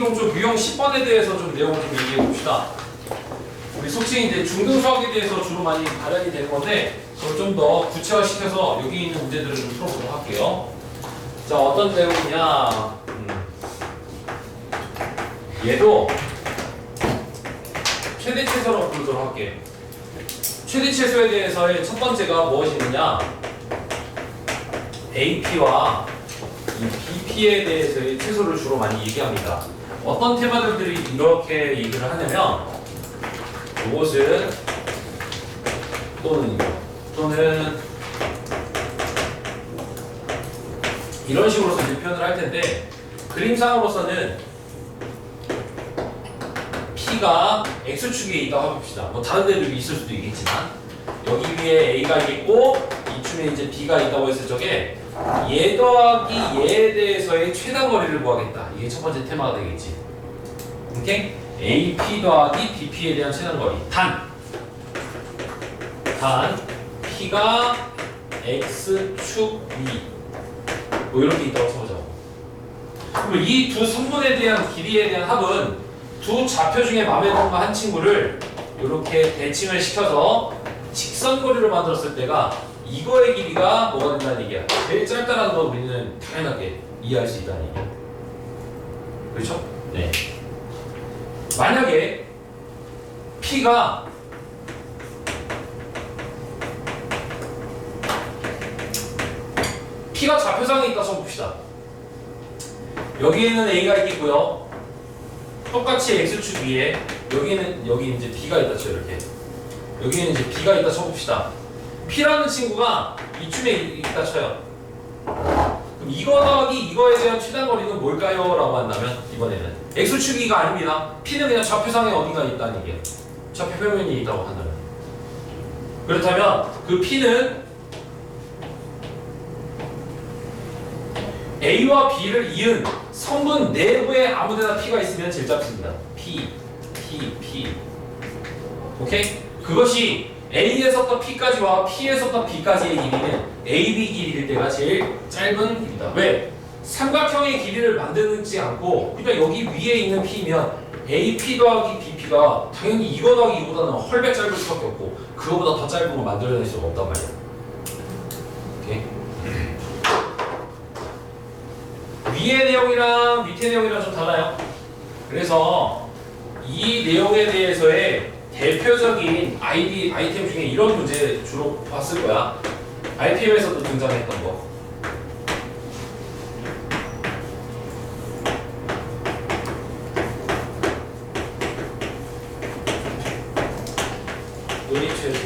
그럼 좀 유형 10번에 대해서 좀 내용을 좀 얘기해 봅시다. 우리 속칭 이제 중등수학에 대해서 주로 많이 발현이 되는 건데 그걸 좀 더 구체화시켜서 여기 있는 문제들을 좀 풀어보도록 할게요. 자, 어떤 내용이냐? 얘도 최대 최소로 부르도록 할게요. 최대 최소에 대해서의 첫 번째가 무엇이 있느냐? AP와 이 BP에 대해서의 최소를 주로 많이 얘기합니다. 어떤 테마들이 이렇게 얘기를 하냐면 이것은 또는 이런 식으로서 이제 표현을 할 텐데 그림상으로서는 P가 X축에 있다고 해봅시다. 뭐 다른 데도 있을 수도 있겠지만 여기 위에 A가 있고 이쯤에 이제 B가 있다고 했을 적에 얘 더하기 얘에 대해서의 최단 거리를 구하겠다. 이게 첫 번째 테마가 되겠지. 오케이? AP 더하기 BP에 대한 최단 거리. 단 P가 X축 위. 뭐 이렇게 있다고 써보자고. 그럼 이 두 선분에 대한 길이에 대한 합은 두 좌표 중에 마음에 드는 한 친구를 이렇게 대칭을 시켜서 직선거리로 만들었을 때가 이거의 길이가 뭐가 된다는 얘기야. 제일 짧다라는 건 우리는 당연하게 이해할 수 있다는 얘기야. 그렇죠? 네. 만약에 P가 좌표상에 있다 써봅시다. 여기에는 A가 있겠고요. 똑같이 X축 위에 여기 이제 B가 있다 쳐 이렇게. 여기에는 이제 B가 있다 쳐봅시다. P라는 친구가 이쯤에 있다 쳐요. 그럼 이거 더하기 이거에 대한 최단 거리는 뭘까요? 라고 한다면 이번에는 X축이가 아닙니다. P는 그냥 좌표상에 어딘가 있다는 얘기예요. 좌표 표면이 있다고 한다면. 그렇다면 그 P는 A와 B를 이은 성분 내부에 아무데나 P가 있으면 제일 짧습니다. P. 오케이? 그것이 A에서부터 P까지와 P에서부터 B까지의 길이는 AB 길이일 때가 제일 짧은 길이다. 왜? 삼각형의 길이를 만드지 않고 그러니까 여기 위에 있는 P면 AP 더하기 BP가 당연히 이거 더하기 이거보다는 헐백 짧을 수밖에 없고 그거보다 더 짧은 거 만들어낼 수가 없단 말이야. 오케이? 위의 내용이랑 밑의 내용이랑 좀 달라요. 그래서 이 내용에 대해서의 대표적인 아이템 중에 이런 문제 주로 봤을 거야. RPM에서도 등장했던 거. 논의최소.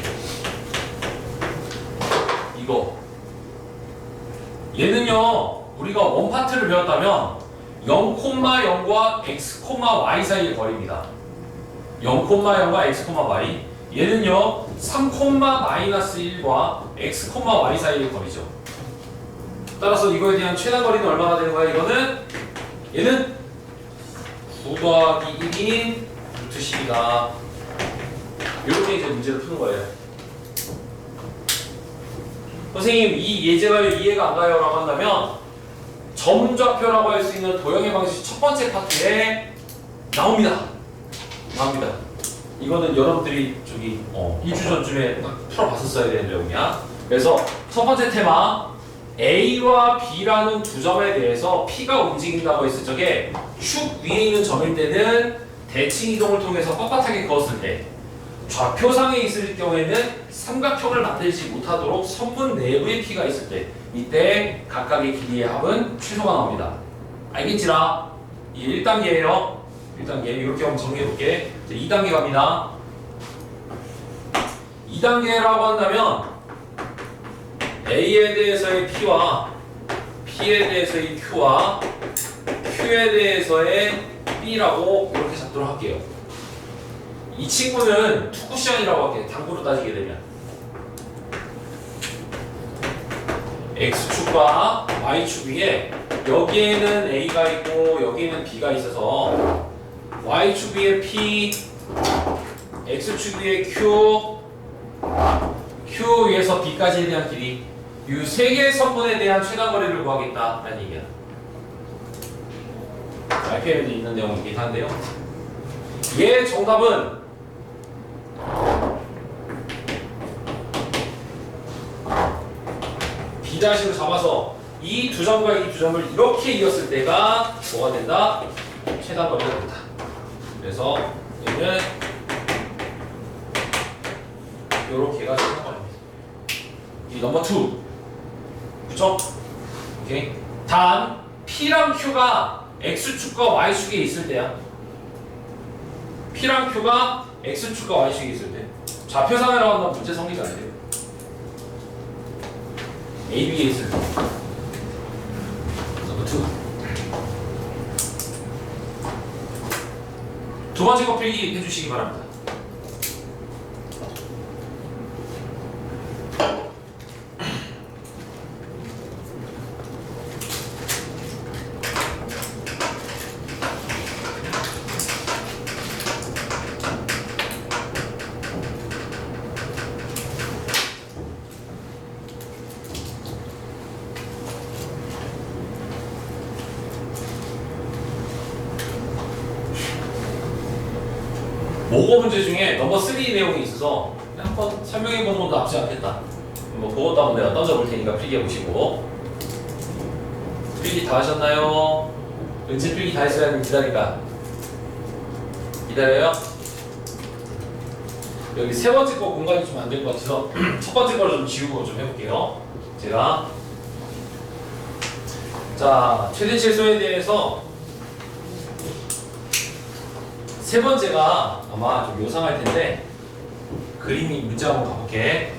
이거. 얘는요. 우리가 원파트를 배웠다면 0,0과 x, y 사이의 거리입니다. 0,0과 x, y. 얘는요 3,-1과 x, y 사이의 거리죠. 따라서 이거에 대한 최단 거리는 얼마나 되는 거야? 얘는 9 더하기 1인 루트 10이다. 이렇게 이제 문제를 푸는 거예요. 선생님 이 예제가 왜 이해가 안 가요? 라고 한다면 점좌표라고 할 수 있는 도형의 방식 첫 번째 파트에 나옵니다. 이거는 여러분들이 저기 2주 전쯤에 딱 풀어봤었어야 되는 내용이야. 그래서 첫 번째 테마 A와 B라는 두 점에 대해서 P가 움직인다고 했을 적에 축 위에 있는 점일 때는 대칭 이동을 통해서 뻣뻣하게 그었을 때 좌표상에 있을 경우에는 삼각형을 만들지 못하도록 선분 내부에 P가 있을 때 이때 각각의 길이의 합은 최소가 나옵니다. 알겠지라? 이 1단계예요. 1단계 이렇게 한번 정리해볼게. 2단계 갑니다. 2단계라고 한다면 A에 대해서의 P와 P에 대해서의 Q와 Q에 대해서의 B라고 이렇게 잡도록 할게요. 이 친구는 투쿠션이라고 할게요. 당구로 따지게 되면 X축과 Y축 위에 여기에는 A가 있고 여기에는 B가 있어서 Y축 위에 P, X축 위에 Q, Q 위에서 B까지에 대한 길이 이 세 개의 선분에 대한 최단 거리를 구하겠다라는 얘기야. RPM에 있는 내용이긴 한데요. 얘 정답은 B'로 잡아서 이 두 점과 이 두 점을 이렇게 이었을 때가 뭐가 된다? 최단 거리가 된다. 그래서 얘는 요렇게가 최단 거리입니다. 이 넘버 2 그쵸? 오케이. 단 P랑 Q가 X축과 Y축에 있을 때야. P랑 Q가 X축과 Y축에 있을 때 좌표상이라고 하면 문제 성립이 안 돼요. A, B에 있을 때. 넘버 2. 두 번째 거 필기 해주시기 바랍니다. 모고 문제 중에 넘버 3 내용이 있어서 한번 설명해 보는 것도 나쁘지 않겠다. 뭐 그것도 한번 내가 던져볼 테니까 필기해 보시고. 필기 다 하셨나요? 은채 필기 다 했어야 하면 기다리다. 기다려요? 여기 세 번째 거 공간이 좀 안 될 것 같아서 첫 번째 거를 좀 지우고 좀 해볼게요. 제가 자 최대 최소에 대해서 세 번째가 아마 좀 요상할 텐데 그림이 문제 한번 가볼게.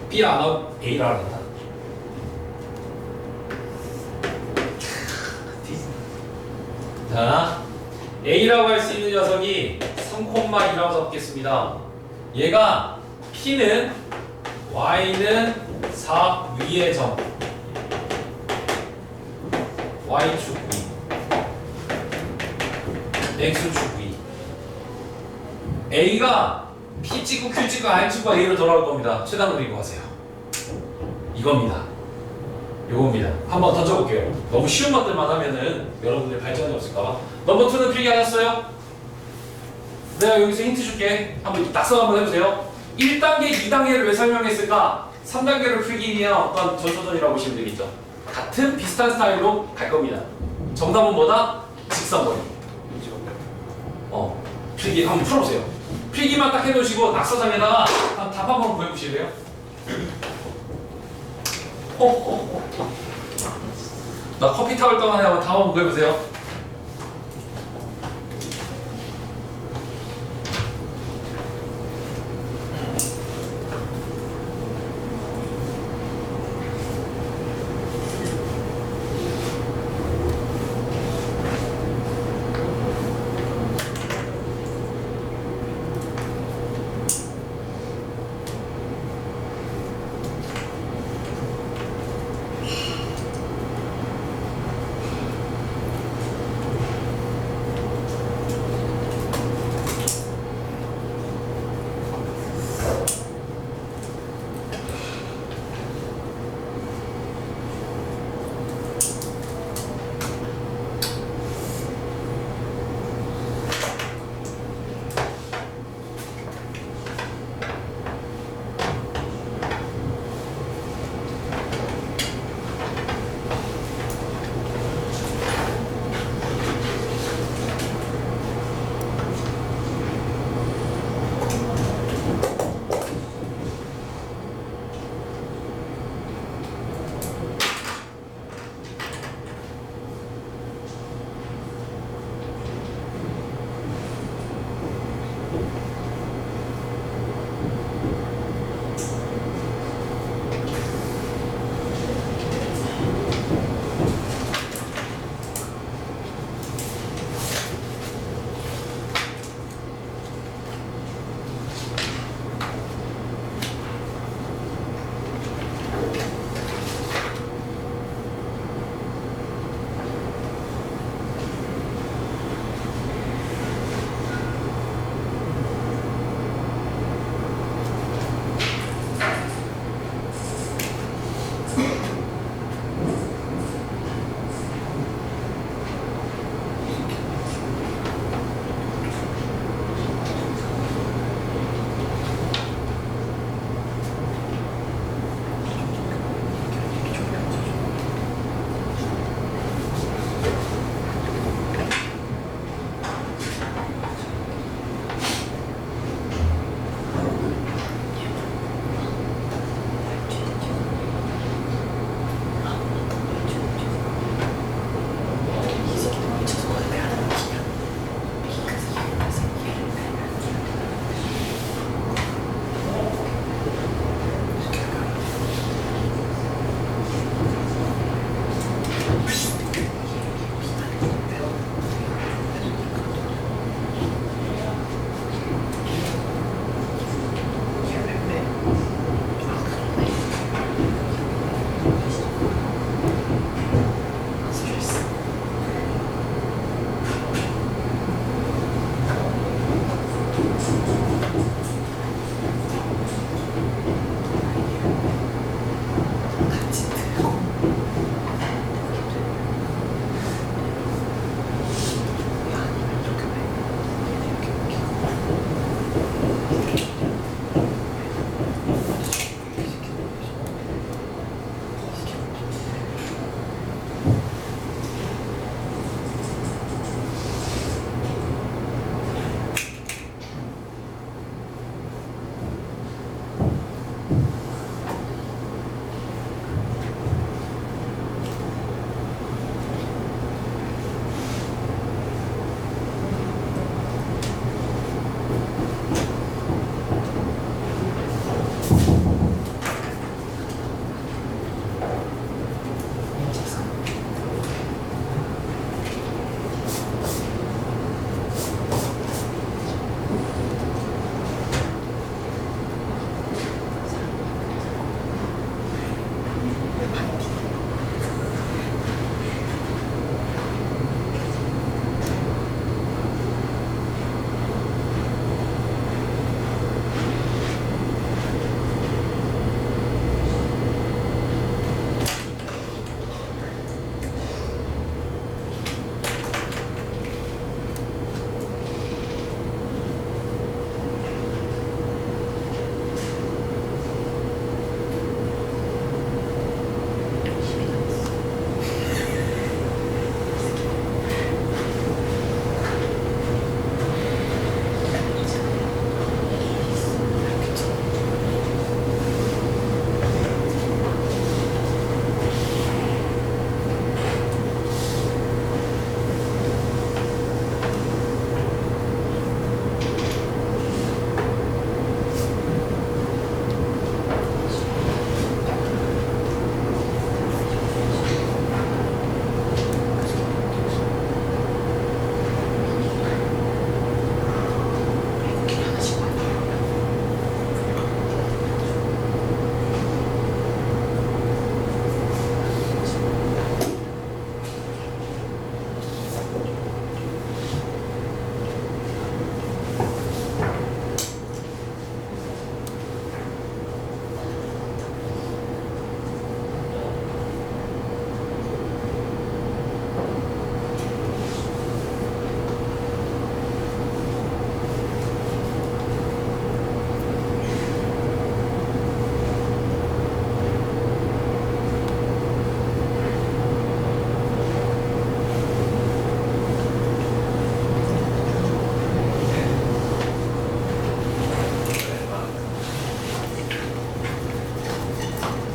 B 안 하고 A를 하겠다. 자, A라고 할 수 있는 녀석이 3,2라고 잡겠습니다. 얘가 P는 Y는 4 위의 점 Y축 위 X축 위 A가 P 찍고 Q 찍고 R 찍고 A로 돌아올 겁니다. 최단으로 이거 하세요. 이겁니다. 요겁니다. 한번 던져볼게요. 너무 쉬운 것들만 하면은 여러분들 발전이 없을까봐. 넘버 2는 필기 하셨어요? 내가 여기서 힌트 줄게. 한번 낙서 한번 해보세요. 1단계, 2단계를 왜 설명했을까? 3단계를 풀기 위한 어떤 전소전이라고 보시면 되겠죠. 같은 비슷한 스타일로 갈 겁니다. 정답은 뭐다? 직선거리. 필기 한번 풀어보세요. 필기만 딱 해놓으시고 낙서장에다가 답 한번 구해보실래요? 나 커피 타올 동안에 한번 답 한번 구해보세요.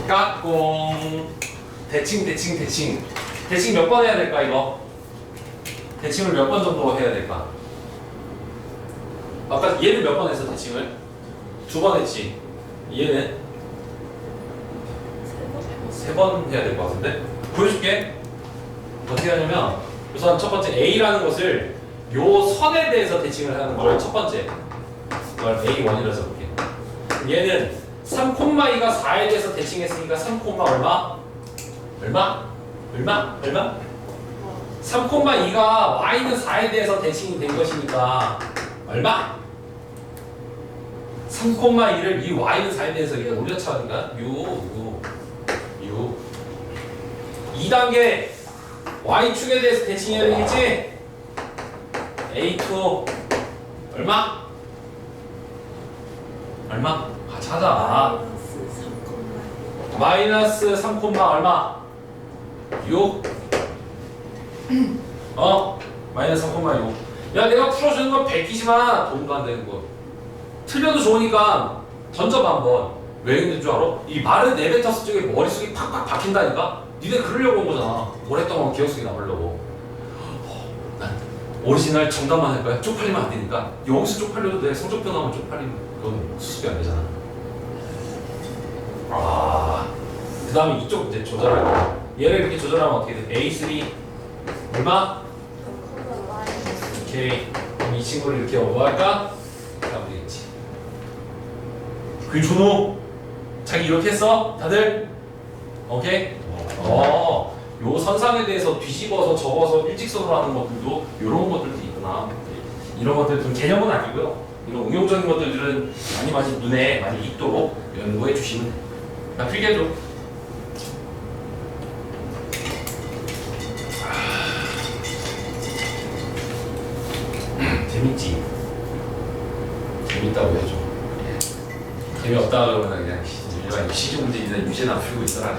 까꿍. 대칭 몇 번 해야 될까 이거? 대칭을 몇 번 정도 해야 될까? 아까 얘를 몇 번 했어 대칭을? 2번 했지. 얘는? 3번 해야 될 것 같은데? 보여줄게. 어떻게 하냐면 우선 첫 번째 A라는 것을 요 선에 대해서 대칭을 하는 걸 첫 번째 이걸 A1이라고 써볼게. 얘는 3,2가 4에 대해서 대칭했으니까 3, 얼마? 얼마? 3,2가 y는 4에 대해서 대칭이 된 것이니까 얼마? 3,2를 이 y는 4에 대해서 이렇게 올려차니까 6 2단계 y축에 대해서 대칭해야 되겠지? A2 얼마? 찾아. 마이너스 3, 얼마? 6. 마이너스 3,6. 야, 내가 풀어주는 건 100이지만 돈도 안 되는 거. 틀려도 좋으니까 던져봐 한번. 왜 있는 줄 알아? 이 말은 네베터스 쪽에 머릿속에 팍팍 박힌다니까? 니네 그러려고 온 거잖아. 오랫동안 기억 속에 남으려고. 난 오리지널 정답만 할 거야. 쪽팔리면 안 되니까. 여기서 쪽팔려도 돼. 성적표 나오면 쪽팔리면 그건 수습이 안 되잖아. 그 다음에 이쪽 이제 조절할 거야. 얘를 이렇게 조절하면 어떻게 돼? A3 얼마? 오케이. 그럼 이 친구를 이렇게 뭐 할까? 하면 되겠지. 그 준호 자기 이렇게 했어? 다들? 오케이? 요 선상에 대해서 뒤집어서 접어서 일직선으로 하는 것들도 이런 것들도 있구나. 이런 것들은 개념은 아니고요. 이런 응용적인 것들은 많이 눈에 많이 익도록 연구해 주시면 돼요. 나 필기해줘. 재밌지? 재밌다고 해줘. 재미없다 그러면 그냥 일반 시중 문제나 유제나 풀고 있어라.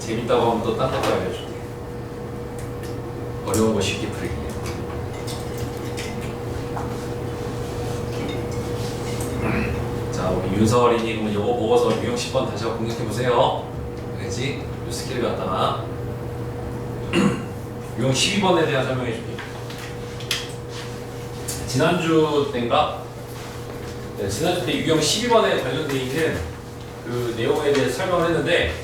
재밌다고 하면 또 딴 것도 알려줄게. 어려운 거 쉽게 풀기. 자, 우리 윤서어린이 그러면 요거 보고서 유형 10번 다시 한번 공략해보세요. 알겠지? 요 스킬을 갖다가 유형 12번에 대한 설명해줄게. 지난주 때인가? 네, 지난주 때 유형 12번에 관련되어 있는 그 내용에 대해서 설명을 했는데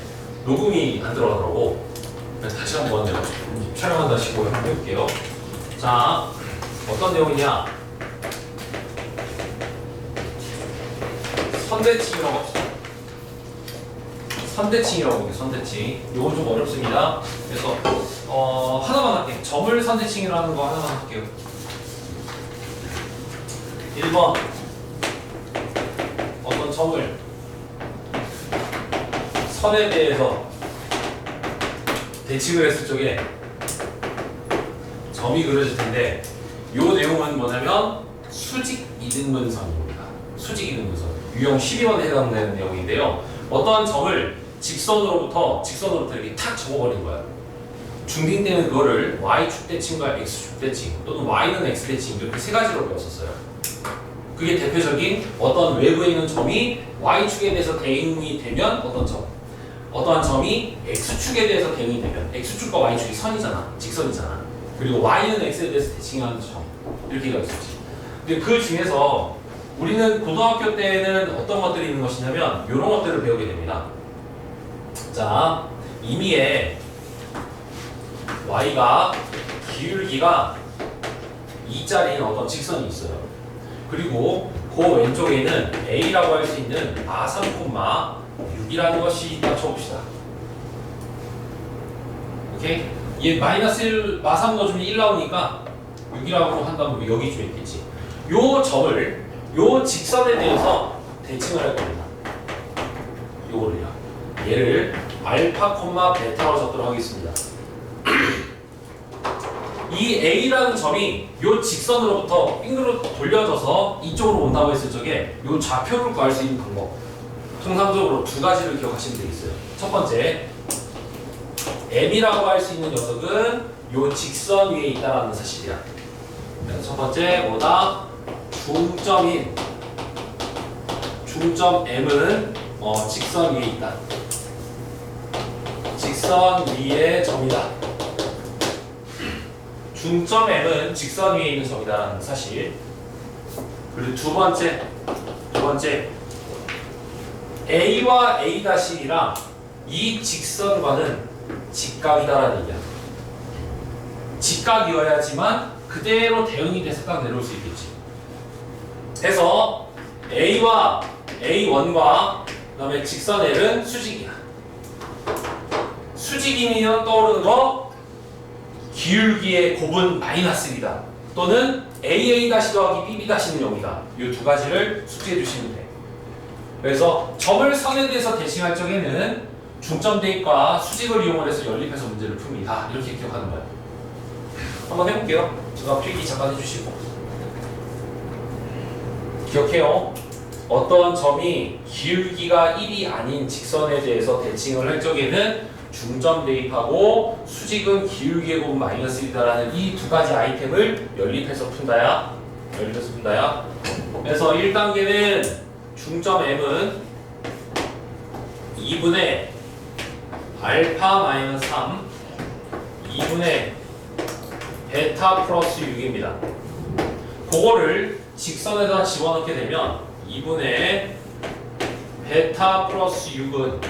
녹음이 안 들어가더라고. 그래서 다시 한번 내가 촬영한다 시고 한번 해볼게요. 자, 어떤 내용이냐? 선대칭이라고 합시다. 선대칭이라고 볼게요. 선대칭. 요건 좀 어렵습니다. 그래서 하나만 할게요. 점을 선대칭이라는 거 하나만 할게요. 1번 어떤 점을 선에 대해서 대칭을 했을 적에 점이 그려질 텐데 요 내용은 뭐냐면 수직 이등분선입니다. 수직 이등분선. 유형 12번에 해당되는 내용인데요. 어떠한 점을 직선으로부터 이렇게 탁 접어버린 거야. 중딩 때는 그거를 y축 대칭과 x축 대칭 또는 y는 x 대칭 이렇게 세 가지로 배웠었어요. 그게 대표적인 어떤 외부에 있는 점이 y축에 대해서 대응이 되면 어떠한 점이 x축에 대해서 대응이 되면 x축과 y축이 선이잖아. 직선이잖아. 그리고 y는 x에 대해서 대칭하는 점 이렇게 가르쳤지. 근데 그 중에서 우리는 고등학교 때는 어떤 것들이 있는 것이냐면 이런 것들을 배우게 됩니다. 자, 임의의 y가 기울기가 2짜리인 어떤 직선이 있어요. 그리고 그 왼쪽에는 a라고 할 수 있는 마3, 6이라는 것이 있다 쳐봅시다. 오케이? 얘 마이너스 1, 마3 넣어주면 1 나오니까 6이라고 한다면 여기쯤에 있겠지. 요 점을, 요 직선에 대해서 대칭을 할 겁니다. 요거를요. 얘를 알파, 베타로 적도록 하겠습니다. 이 A라는 점이 요 직선으로부터 빙그로 돌려져서 이쪽으로 온다고 했을 적에 요 좌표를 구할 수 있는 방법. 통상적으로 두 가지를 기억하시면 되겠어요. 첫 번째, M이라고 할 수 있는 녀석은 요 직선 위에 있다는 사실이야. 첫 번째, 뭐다? 중점 M은 직선 위에 있다. 직선 위의 점이다. 중점 M은 직선 위에 있는 점이다라는 사실. 그리고 두 번째 A와 A'이랑 이 직선과는 직각이다라는 얘기야. 직각이어야지만 그대로 대응이 돼서 딱 내려올 수 있겠지. 해서 A와 A1과 그다음에 직선 L은 수직이야. 수직이면 떠오르는 거 기울기의 곱은 -1이다. 또는 AA' 더하기 BB' 는 0이다. 이 두 가지를 숙지해 주시면 돼. 그래서 점을 선에 대해서 대칭할 적에는 중점 대입과 수직을 이용을 해서 연립해서 문제를 풉니다. 이렇게 기억하는 거예요. 한번 해볼게요. 제가 필기 잠깐 해주시고. 기억해요. 어떤 점이 기울기가 1이 아닌 직선에 대해서 대칭을 할 적에는 중점 대입하고 수직은 기울기의 곱 -1이다라는 이 두 가지 아이템을 연립해서 푼다야. 그래서 1단계는 중점 M은 2분의 알파 -3 2분의 베타 플러스 6입니다. 그거를 직선에다 집어넣게 되면 2분의 베타 플러스 6은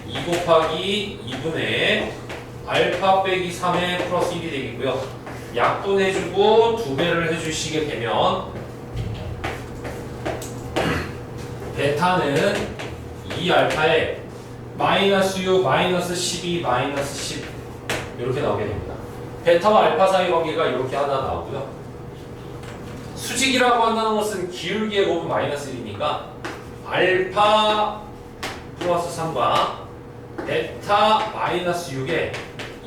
2 곱하기 2분의 알파 빼기 3의 플러스 1이 되겠고요. 약분해주고 2배를 해주시게 되면 베타는 2알파에 마이너스 6, 마이너스 12, 마이너스 10 이렇게 나오게 됩니다. 베타와 알파 사이 관계가 이렇게 하나 나오고요. 수직이라고 한다는 것은 기울기의 곱은 마이너스 1이니까 알파 플러스 3과 베타 마이너스 6에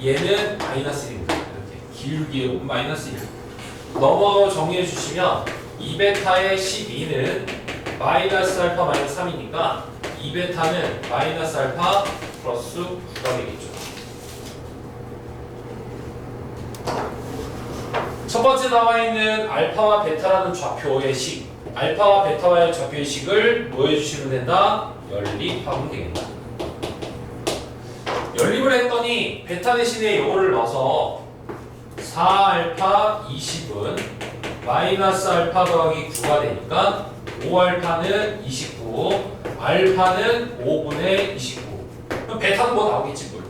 얘는 마이너스 1입니다. 이렇게 기울기의 곱은 마이너스 1. 넘어 정리해 주시면 2베타의 12는 마이너스 알파 마이너스 3이니까 2베타는 마이너스 알파 플러스 9가 되겠죠. 첫 번째 나와 있는 알파와 베타라는 좌표의 식, 알파와 베타와의 좌표의 식을 뭐 해주시면 된다? 연립하면 되겠다. 연립을 했더니 베타 대신에 요거를 넣어서 4알파 20은 마이너스 알파 더하기 9가 되니까 5알파는 29, 알파는 5분의 29. 그럼 베타는 뭐 나오겠지 뭘.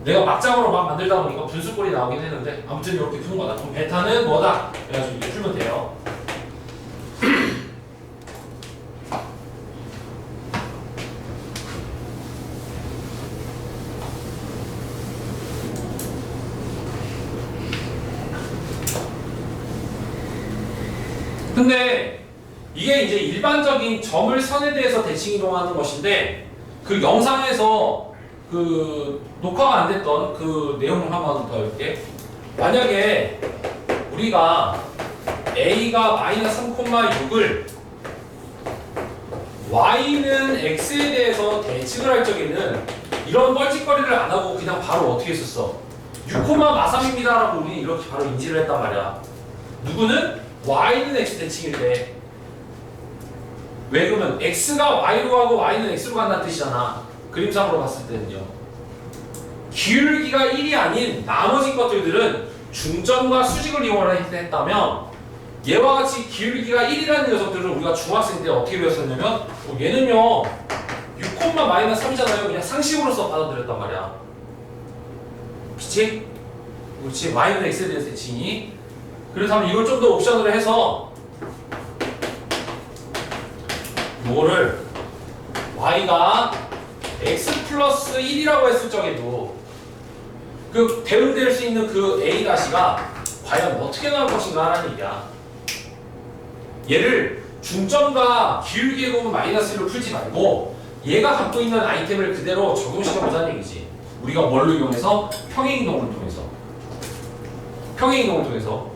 내가 막장으로 막 만들다 보니까 분수꼴이 나오긴 했는데 아무튼 이렇게 푸는 거다. 그럼 베타는 뭐다? 그래가지고 이렇게 풀면 돼요. 근데 이게 이제 일반적인 점을 선에 대해서 대칭 이동하는 것인데 그 영상에서 그 녹화가 안 됐던 그 내용을 한번 더 읽게. 만약에 우리가 a가 마이너스 3,6을 y는 x에 대해서 대칭을 할 적에는 이런 뻘짓거리를 안 하고 그냥 바로 어떻게 했었어? 6,마삼입니다 라고 우리는 이렇게 바로 인지를 했단 말이야. 누구는? y는 x 대칭일 때. 왜 그러면 x가 y로 가고 y는 x로 간다는 뜻이잖아. 그림상으로 봤을 때는요. 기울기가 1이 아닌 나머지 것들은 중점과 수직을 이용을 했다면 얘와 같이 기울기가 1이라는 녀석들을 우리가 중학생 때 어떻게 배웠었냐면 얘는요 6, 마이너스 3이잖아요. 그냥 상식으로서 받아들였단 말이야. 그치? 그렇지. y는 x에 대해서 대칭이. 그렇다면 이걸 좀 더 옵션으로 해서 이거를 y가 x 플러스 1이라고 했을 적에도 그 대응될 수 있는 그 a' 가 과연 어떻게 나올 것인가 하는 얘기야. 얘를 중점과 기울기의 곱은 마이너스 1로 풀지 말고 얘가 갖고 있는 아이템을 그대로 적용시켜보자는 얘기지. 우리가 뭘로 이용해서? 평행이동을 통해서. 평행이동을 통해서.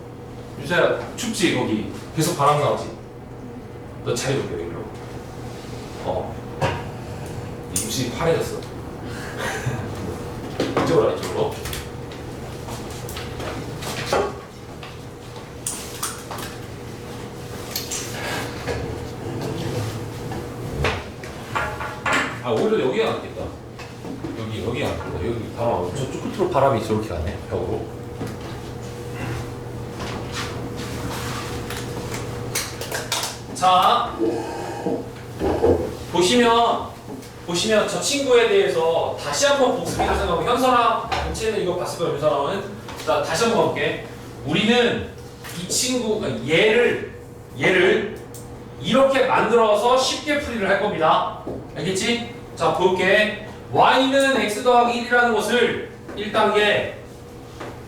유자야 춥지 거기 계속 바람 나오지. 너 자리 놓게 왜 그러? 입술이 파래졌어. 이쪽으로 와, 이쪽으로. 아 오히려 여기가 낫겠다. 여기가 낫겠다. 여기 바람 저쪽 끝으로 바람이 저렇게 가네 벽으로. 자 보시면 저 친구에 대해서 다시 한번 복습이라고 생각하고 현서랑 전체는 이거 봤을 거예요. 현서랑은 자 다시 한번 볼게. 우리는 이 친구 얘를 이렇게 만들어서 쉽게 풀이를 할 겁니다. 알겠지? 자 볼게. y는 x 더하기 1이라는 것을 1단계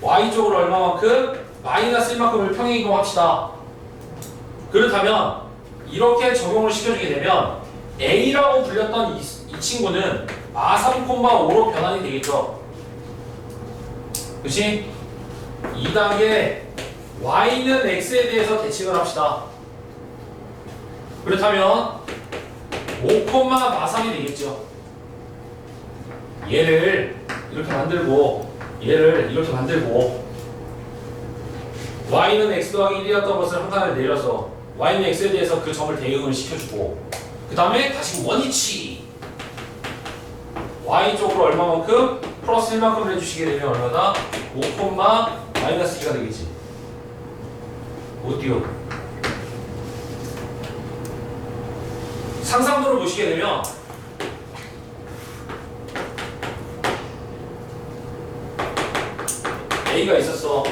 y 쪽으로 얼마만큼? 마이너스 1만큼을 평행이동합시다. 그렇다면 이렇게 적용을 시켜주게 되면 a라고 불렸던 이 친구는 마3,5로 변환이 되겠죠. 그치? 2단계 y는 x에 대해서 대칭을 합시다. 그렇다면 5,마3이 되겠죠. 얘를 이렇게 만들고 얘를 이렇게 만들고 y는 x 더하기 1이었던 것을 한 칸을 내려서 y는 x에 대해서 그 점을 대응을 시켜주고 그 다음에 다시 원위치 y 쪽으로 얼마만큼? 플러스 1만큼을 해주시게 되면 얼마다? 5, 마이너스 2가 되겠지. 어디요? 상상도를 보시게 되면 A가 있었어.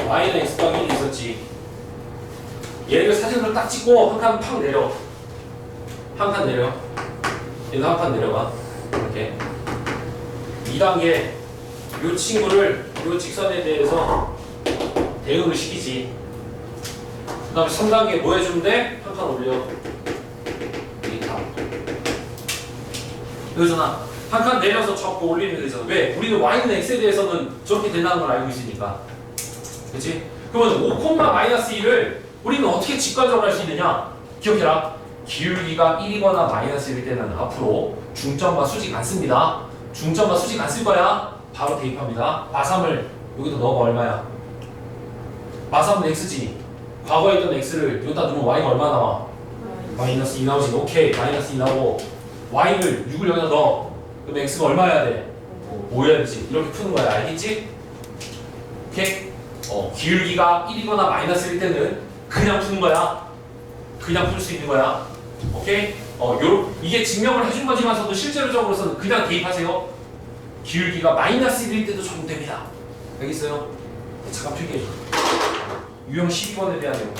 Y는 X방이 있었지. 얘를 사진으로 딱 찍고 한 칸 팍 내려. 한 칸 내려. 얘도 한 칸 내려가. 이렇게. 2단계 이 친구를 이 직선에 대해서 대응을 시키지. 그 다음에 3단계 뭐 해주면 돼? 한 칸 올려. 여기 다. 그러잖아. 한 칸 내려서 접고 올리면 되잖아. 왜? 우리는 Y는 X에 대해서는 저렇게 된다는 걸 알고 있으니까. 그치? 그러면 5, 마이너스 1을 우리는 어떻게 직관적으로 할 수 있느냐? 기억해라. 기울기가 1이거나 마이너스 1일 때는 앞으로 중점과 수직 안 씁니다. 중점과 수직 안 쓸 거야. 바로 대입합니다. 마삼을 여기다 넣어봐. 얼마야? 마삼은 x지. 과거에 있던 x를 여기다 넣으면 y가 얼마 나와? 마이너스 2 나오지. 오케이. 마이너스 2 나오고 y를 6을 여기다 넣어. 그럼 x가 얼마여야 돼? 5여야 되지. 이렇게 푸는 거야. 알겠지? 오케이? 기울기가 1이거나 마이너스 1일 때는 그냥 푸는 거야. 그냥 풀 수 있는 거야. 오케이? 이게 증명을 해준 거지만서도 실제로적으로서는 그냥 대입하세요. 기울기가 마이너스 1일 때도 적용됩니다. 알겠어요? 잠깐 필기해줘. 유형 12번에 대한 내용.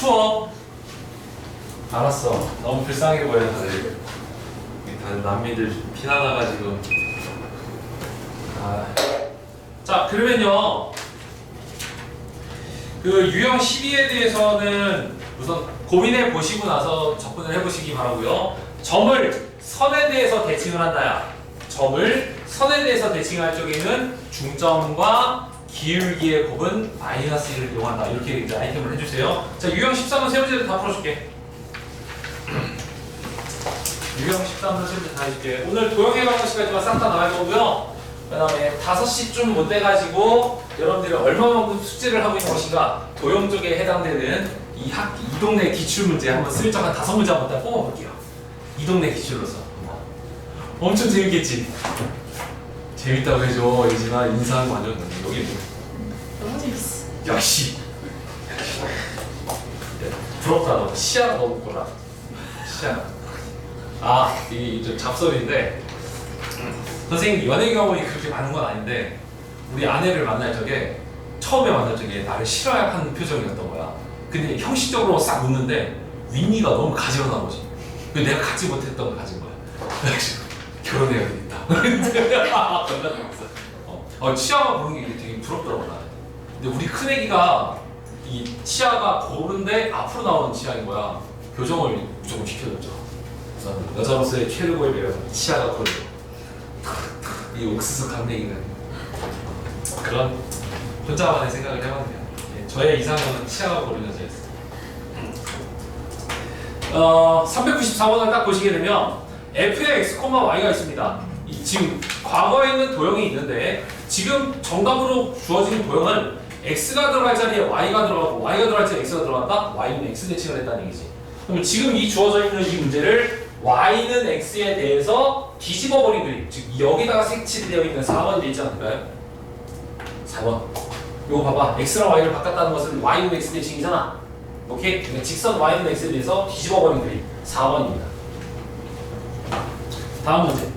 추워. 알았어. 너무 불쌍해 보여 다들. 다들 남미들 피난와가지고. 자 그러면요. 그 유형 12에 대해서는 우선 고민해 보시고 나서 접근을 해보시기 바라고요. 점을 선에 대해서 대칭을 한다야. 점을 선에 대해서 대칭할 적에는 중점과 기울기의 곱은 마이너스 1을 이용한다. 이렇게 이제 아이템을 해주세요. 자, 유형 13은 세 문제를 다 풀어줄게. 유형 13은 세 문제 다 해줄게. 오늘 도형의 방식까지만 싹 다 나갈 거고요. 그 다음에 5시쯤 못 돼가지고 여러분들이 얼마만큼 숙제를 하고 있는 것인가 도형 쪽에 해당되는 이 동네 기출 문제 한번 슬쩍 한 5문제 한번 딱 뽑아볼게요. 이 동네 기출로서. 엄청 재밌겠지? 재밌다고 해줘. 예진아 인사하는 거 완전 여기 너무 재밌어. 역시 부럽다. 너 시야가 너무 고라. 시야. 이게 잡설인데 선생님 연애 경험이 그렇게 많은 건 아닌데 우리 아내를 만날 적에 처음에 만날 적에 나를 싫어하는 표정이었던 거야. 근데 형식적으로 싹 웃는데 윗니가 너무 가지런한 거지. 내가 갖지 못했던 걸 가진 거야. 그래서 결혼해야 되겠다. 치아가 보는 게 되게 부럽더라고 나는. 근데 우리 큰애기가 이 치아가 고른데 앞으로 나오는 치아인 거야. 교정을 무조건 시켜줬죠. 그래서 여자로서의 최고의 매력은 치아가 고르고 이 옥수수 강냉이는 그런 혼자만의 생각을 해봤네요. 저의 이상형은 치아가 고른 여자였어요. 394번을 딱 보시게 되면 f의 x, y가 있습니다. 지금 과거에 있는 도형이 있는데 지금 정답으로 주어진 도형은 x가 들어갈 자리에 y가 들어가고 y가 들어갈 자리에 x가 들어간다? y는 x 대칭을 했다는 얘기지. 그럼 지금 이 주어져 있는 이 문제를 y는 x에 대해서 뒤집어버린 그림, 즉 여기다가 색칠이 되어 있는 4번이 되지 않을까요? 4번. 요거 봐봐. x랑 y를 바꿨다는 것은 y는 x 대칭이잖아. 오케이? 그러니까 직선 y는 x에 대해서 뒤집어버린 그림 4번입니다. 다음 문제.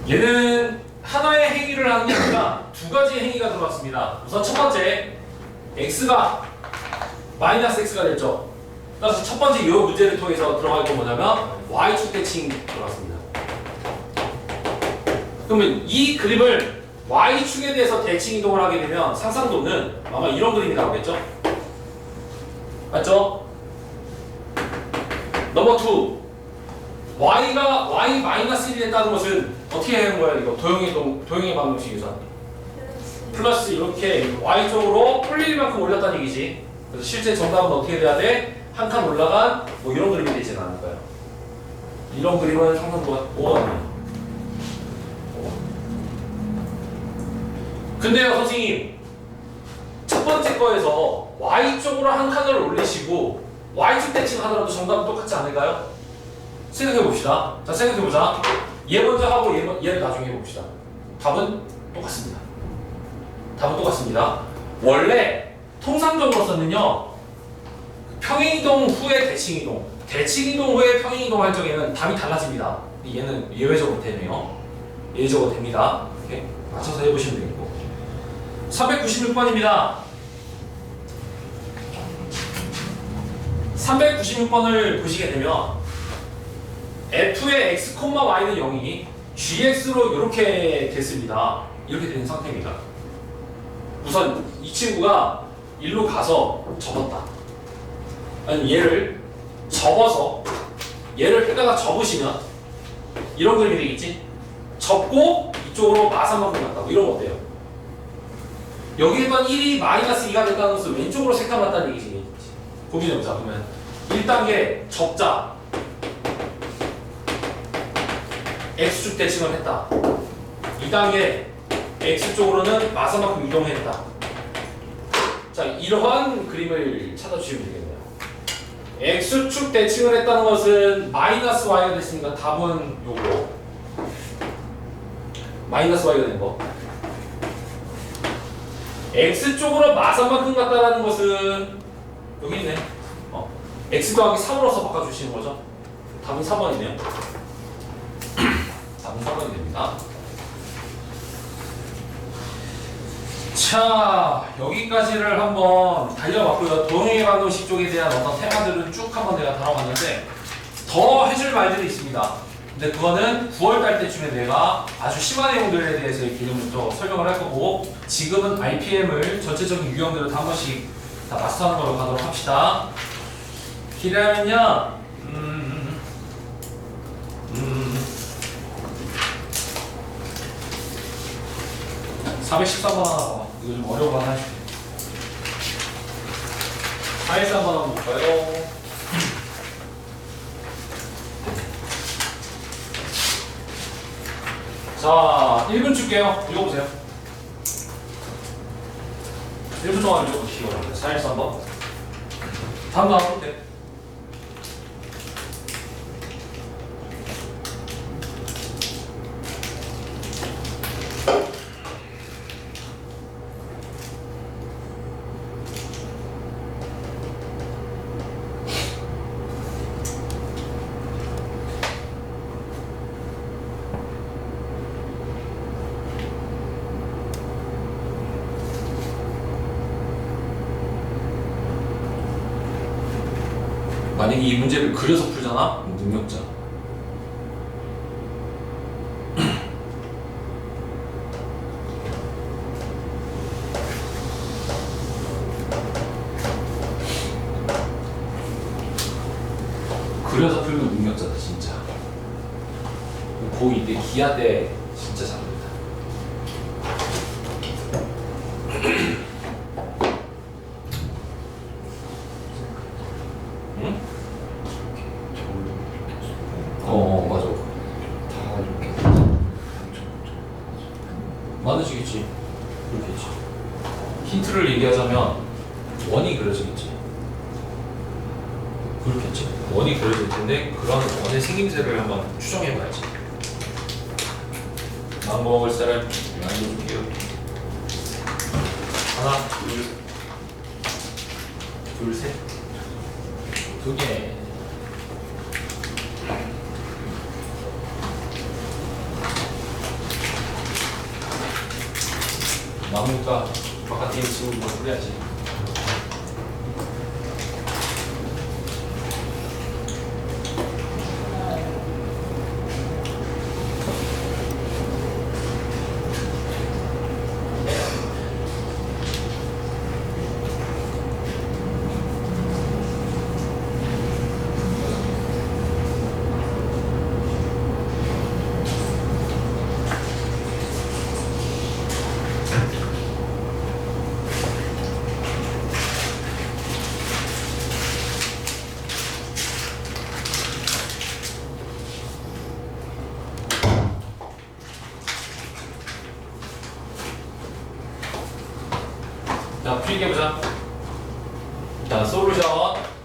얘는 하나의 행위를 하는 게 아니라 두 가지의 행위가 들어갔습니다. 우선 첫 번째, x가 마이너스 x가 됐죠. 따라서 첫 번째 이 문제를 통해서 들어갈 건 뭐냐면 y축 대칭 들어갔습니다. 그러면 이 그림을 y축에 대해서 대칭 이동을 하게 되면 상상도는 아마 이런 그림이 나오겠죠? 맞죠? 넘버 2, y가 y 마이너스 1이 됐다는 것은 어떻게 하는 거야? 이거 도형의 방정식에서 플러스 이렇게 y쪽으로 폴릴 만큼 올렸다는 얘기지. 그래서 실제 정답은 어떻게 돼야 돼? 한 칸 올라간 뭐 이런 그림이 되지는 않을 거예요. 이런 그림은 상상도가 5번이에요. 근데요 선생님, 첫 번째 거에서 y쪽으로 한 칸을 올리시고 y축 대칭 하더라도 정답은 똑같지 않을까요? 생각해 봅시다. 자, 생각해 보자. 얘 먼저 하고 얘를 나중에 해봅시다. 답은 똑같습니다. 답은 똑같습니다. 원래 통상적으로서는요, 평행이동 후에 대칭이동, 대칭이동 후에 평행이동 할 적에는 답이 달라집니다. 얘는 예외적으로 되네요. 예외적으로 됩니다. 이렇게 맞춰서 해보시면 되겠고. 396번입니다. 396번을 보시게 되면 f의 x, y는 0이 gx로 이렇게 됐습니다. 이렇게 된 상태입니다. 우선 이 친구가 일로 가서 접었다. 아니 얘를 접어서 얘를 여기다가 접으시면 이런 그림이 되겠지? 접고 이쪽으로 마산만큼 갔다. 이런 거 어때요? 여기 있던 1이 마이너스 2가 됐다는 것은 왼쪽으로 색감 났다는 얘기지. 고민해보자. 그러면 1단계 접자, x축 대칭을 했다. 2단계 x쪽으로는 마사만큼 이동했다. 자, 이러한 그림을 찾아주시면 되겠네요. x축 대칭을 했다는 것은 마이너스 y가 됐으니까 답은 요거 마이너스 y가 된 거. x쪽으로 마사만큼 갔다라는 것은 여기 있네. x 더하기 3으로서 바꿔주시는 거죠. 답은 3번이네요. 답은 3번이 됩니다. 자, 여기까지를 한번 달려봤고요. 도형의 방정식 쪽에 대한 어떤 테마들은 쭉 한번 내가 다뤄봤는데 더 해줄 말들이 있습니다. 근데 그거는 9월달 때쯤에 내가 아주 심한 내용들에 대해서 개념을 또 설명을 할 거고, 지금은 RPM을 전체적인 유형들을 다 한 번씩 다 마스터하는 걸로 가도록 합시다. 기량은요, 413번 하나 봐. 이거 좀 어려운 거 하나 해줄게. 413번 한번 볼까요? 자, 1분 줄게요. 읽어보세요. 1분 동안 읽어보시기 바랍니다. 413번. 다음 나와도 돼. 만약에 이 문제를 그려서 풀잖아? 능력자. 그려서 풀면 능력자다 진짜. 고2 때 기아 때 진짜 잘합니다. 응? 맞아. 다 이렇게 많으시겠지. 그렇겠지. 힌트를 얘기하자면 원이 그려지겠지. 그렇겠지. 원이 그려질 텐데 그런 원의 생김새를 한번 추정해봐야지. 망고 먹을 사람 알려줄게요. 하나, 둘, 셋, 두 개. 나무니까 바깥에 있는 친구 뭐 뿌려야지. 자, 풀이게 보자. 자, 솔루션.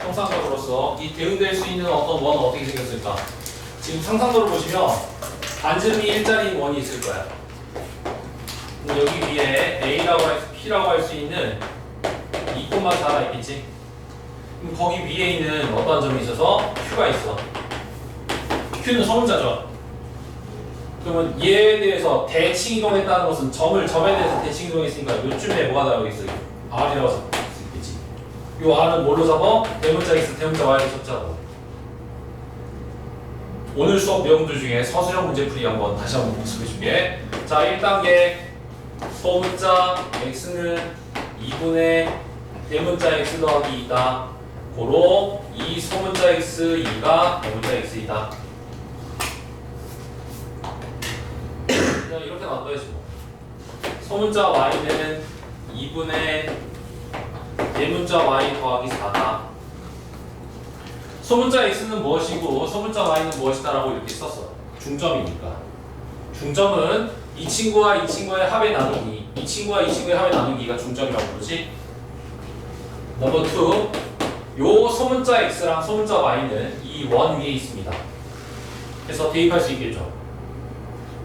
통상적으로서 이 대응될 수 있는 어떤 원은 어떻게 생겼을까? 지금 상상도를 보시면 반지름이 1짜리인 원이 있을 거야. 여기 위에 A라고 P라고 할 수 있는 2,4가 있겠지? 그럼 거기 위에 있는 어떤 점이 있어서 Q가 있어. Q는 소문자죠. 그러면 얘에 대해서 대칭 이동했다는 것은 점에 대해서 대칭 이동했으니까 요쯤에 뭐가 나오고 있어? R이라고 쓸 수 있겠지. 요 R은 뭘로 잡아? 대문자 X, 대문자 Y로 잡자고. 오늘 수업 내용들 중에 서술형 문제풀이 다시 한번 복습해줄게. 자, 1단계 소문자 X는 2분의 대문자 X 더하기 2다. 고로 이 소문자 X, 2가 대문자 X이다. 그냥 이렇게 놔둬야지 뭐. 소문자 Y는 2분의 대문자 Y 더하기 4다. 소문자 X는 무엇이고 소문자 Y는 무엇이다라고 이렇게 썼어. 중점이니까. 중점은 이 친구와 이 친구의 합의 나누기, 이 친구와 이 친구의 합의 나누기가 중점이라고 부르지. 넘버 2, 요 소문자 X랑 소문자 Y는 이 원 위에 있습니다. 그래서 대입할 수 있겠죠.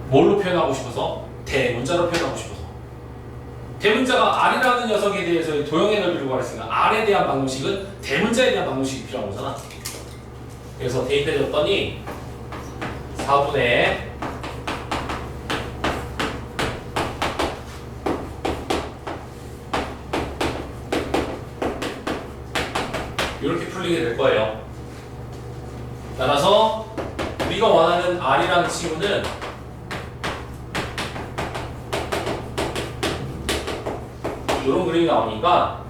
뭘로 표현하고 싶어서? 대문자로 표현하고 싶어서. 대문자가 R이라는 녀석에 대해서 도형의 넓이를 구하랬으니까 R에 대한 방정식은 대문자에 대한 방정식이 필요한 거잖아. 그래서 대입해줬더니 4분의 이렇게 풀리게 될 거예요. 따라서 우리가 원하는 R이라는 친구는 이런 그림이 나오니까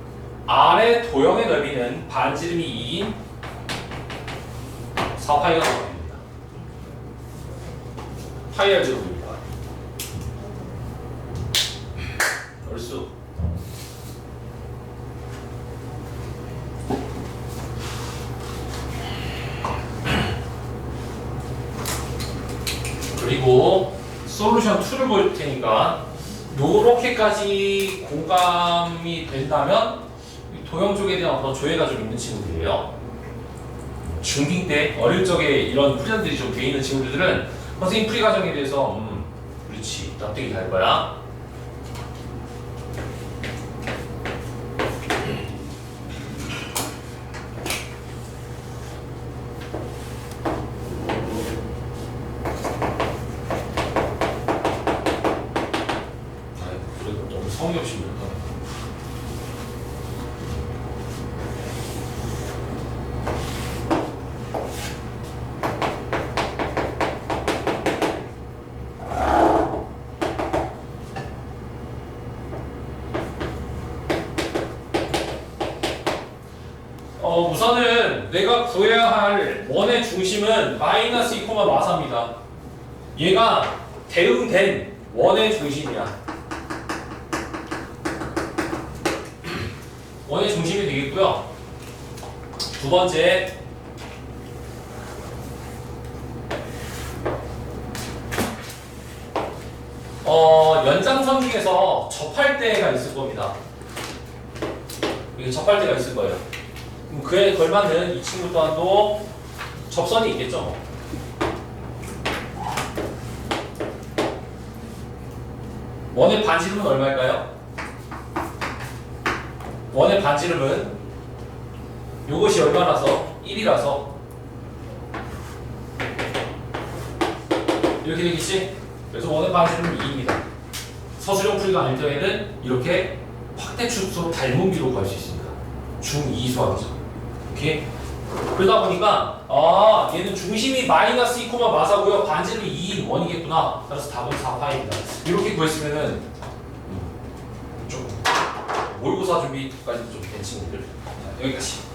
R의 도형의 넓이는 반지름이 2인 4파이가 나옵니다. 파이 R 제곱입니다. 얼쑤. 그리고 솔루션 2를 보여줄 테니까 요렇게까지 공감이 된다면 도형 쪽에 대한 어떤 조예가 좀 있는 친구들이에요. 중2 때 어릴 적에 이런 훈련들이 좀 돼 있는 친구들은 선생님 풀이 과정에 대해서 그렇지 납득이 갈 거야. 그래도 너무 성의 없이 못하네. 우선은 내가 구해야 할 원의 중심은 마이너스 2, 마사입니다. 얘가 대응된 원의 중심이야. 원의 중심이 되겠고요. 두 번째, 연장선 중에서 접할 때가 있을 겁니다. 이게 접할 때가 있을 거예요. 그럼 그에 걸맞는 이 친구 또한도 접선이 있겠죠. 원의 반지름은 얼마일까요? 원의 반지름은 요것이 얼마라서? 1이라서 이렇게 되겠지? 그래서 원의 반지름은 2입니다. 서술형 풀이가 아닐 때에는 이렇게 확대 축소로 닮은 비로 구할 수 있습니다. 중2 수학이죠. 오케이? 그러다 보니까 얘는 중심이 마이너스 2, 마사고요. 반지름이 2인 원이겠구나. 따라서 답은 4파입니다. 이렇게 구했으면은 좀 모의고사 준비까지도 좀 된 친구들. 자, 여기까지.